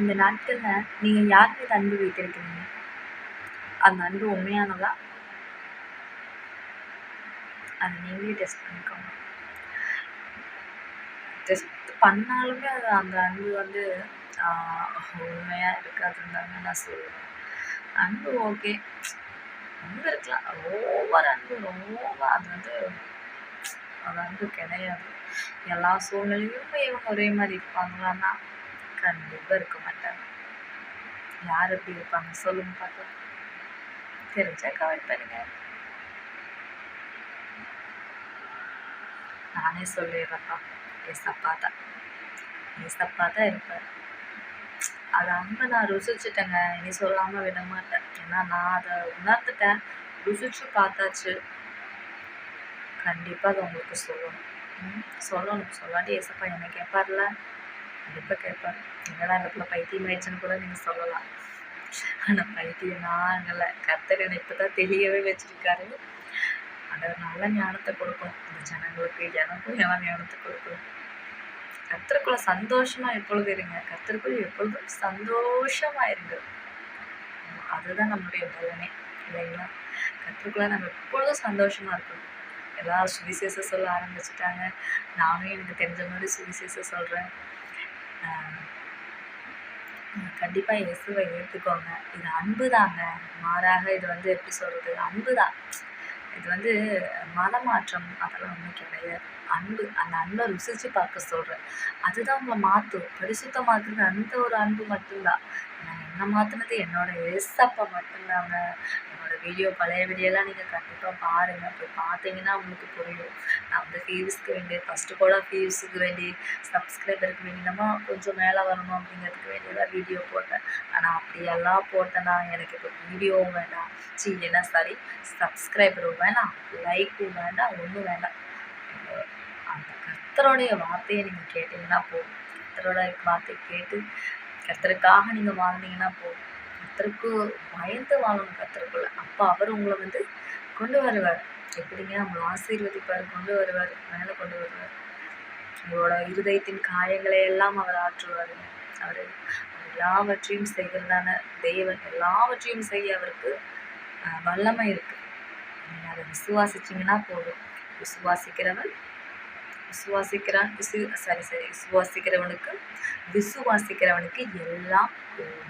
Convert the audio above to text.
இந்த நாட்கள்ல நீங்க யார் மீது அன்பு வைத்திருக்கிறீங்க? அந்த அன்பு உண்மையானதா? அத நீங்களே டெஸ்ட் பண்ணிக்கோங்க. டெஸ்ட் பண்ணாலுமே அந்த அன்பு வந்து ஆ உண்மையா இருக்காதுன்னு தாங்க நான் சொல்லுவேன். அன்பு ஓகே. அன்பு இருக்கலாம். ஓவர் அன்பு ரொம்ப அது வந்து அது அன்பு கிடையாது. எல்லா சூழ்நிலையிலுமே இவங்க ஒரே மாரி இருப்பாங்களான்னா, கண்டிப்பா இருக்க மாட்டாங்க. யார் எப்படி இருப்பாங்க சொல்லுங்க பார்க்கலாம். தெரிஞ்சா கமெண்ட் பண்ணுங்க. நானே சொல்லிடுறேன்ப்பா. ஏசப்பா தான். ஏசப்பா தான் இருப்பார். அது அன்பை நான் ருசிச்சுட்டேங்க. இனி சொல்லாம விட மாட்டேன். ஏன்னா நான் அதை உணர்ந்துட்டேன். ருசிச்சு பார்த்தாச்சு. கண்டிப்பா அதை உங்களுக்கு சொல்லணும். சொல்லணும். சொல்லாட்டி ஏசப்பா என்ன கேட்பார்ல? கண்டிப்பா கேட்பார். என்னடா இந்த பிள்ளை பைத்தியம் ஆயிடுச்சுன்னு கூட நீங்க சொல்லலாம். ஆனா பைத்தியம் நான் ஆகல. கர்த்தர் என்னை இப்பதான் தெரியவே வச்சிருக்காரு. ஆண்டவர் நல்ல ஞானத்தை கொடுக்கணும். இந்த ஜனங்களுக்கு எனக்கும் எல்லாம் ஞானத்தை கொடுக்கணும். கர்த்தருக்குள்ள சந்தோஷமா எப்பொழுது இருங்க. கர்த்தருக்குள் எப்பொழுதும் சந்தோஷமா இருங்க. அதுதான் நம்மளுடைய பலனே இல்லைங்களா? கர்த்தருக்குள்ள நம்ம எப்பொழுதும் சந்தோஷமா இருக்கணும். எல்லாரும் சுவிசேஷம் சொல்ல ஆரம்பிச்சுட்டாங்க. நானும் எனக்கு தெரிஞ்ச மாதிரி சுவிசேஷம் சொல்றேன். கண்டிப்பா இயேசுவை ஏற்றுக்கோங்க. இது அன்பு தாங்க. மாறாக இது வந்து எப்படி சொல்றது? அன்பு தான். இது வந்து மனமாற்றம் அதெல்லாம் ஒன்றும் கிடையாது. அன்பு. அந்த அன்பை ருசிச்சு பார்க்க சொல்றேன். அதுதான் உங்களை மாற்றும். பரிசுத்தமாக்குறது அந்த ஒரு அன்பு மட்டும்தான். என்ன மாற்றினது என்னோட ஏசப்பா மட்டும்தாங்க. என்னோட வீடியோ பழைய வீடியோலாம் நீங்கள் கண்டிப்பாக பாருங்கள். போய் பார்த்தீங்கன்னா உங்களுக்கு புரியும். நான் வந்து வியூஸ்க்கு வேண்டி ஃபஸ்ட்டு கூட வியூஸுக்கு வேண்டி சப்ஸ்கிரைபருக்கு வேண்டி நம்ம கொஞ்சம் மேலே வரணும் அப்படிங்கிறதுக்கு வேண்டியதான் வீடியோ போட்டேன். ஆனால் அப்படியெல்லாம் போட்டேன்னா எனக்கு இப்போ வீடியோவும் வேண்டாம். என்ன சாரி சப்ஸ்கிரைபரும் வேணாம், லைக்கும் வேண்டாம், ஒன்றும் வேண்டாம். அந்த கர்த்தருடைய வார்த்தையை நீங்கள் கேட்டிங்கன்னா போதும். கர்த்தரோட வார்த்தையை கேட்டு கர்த்தருக்காக நீங்கள் வாழ்ந்தீங்கன்னா போதும். கர்த்தருக்கு பயந்து வாழணும் கர்த்தருக்குள்ள. அப்போ அவர் உங்களை வந்து கொண்டு வருவார். எப்படிங்க உங்களை ஆசீர்வதிப்பார், கொண்டு வருவார், மேலே கொண்டு வருவார். உங்களோட இருதயத்தின் காயங்களை எல்லாம் அவர் ஆற்றுவார். அவர் எல்லாவற்றையும் செய்கிறதான தேவன். எல்லாவற்றையும் செய்ய அவருக்கு வல்லமை இருக்கு. நீங்கள் அதை விசுவாசிச்சிங்கன்னா போதும். விசுவாசிக்கிறவன் விசுவாசிக்கிறவனுக்கு எல்லாம்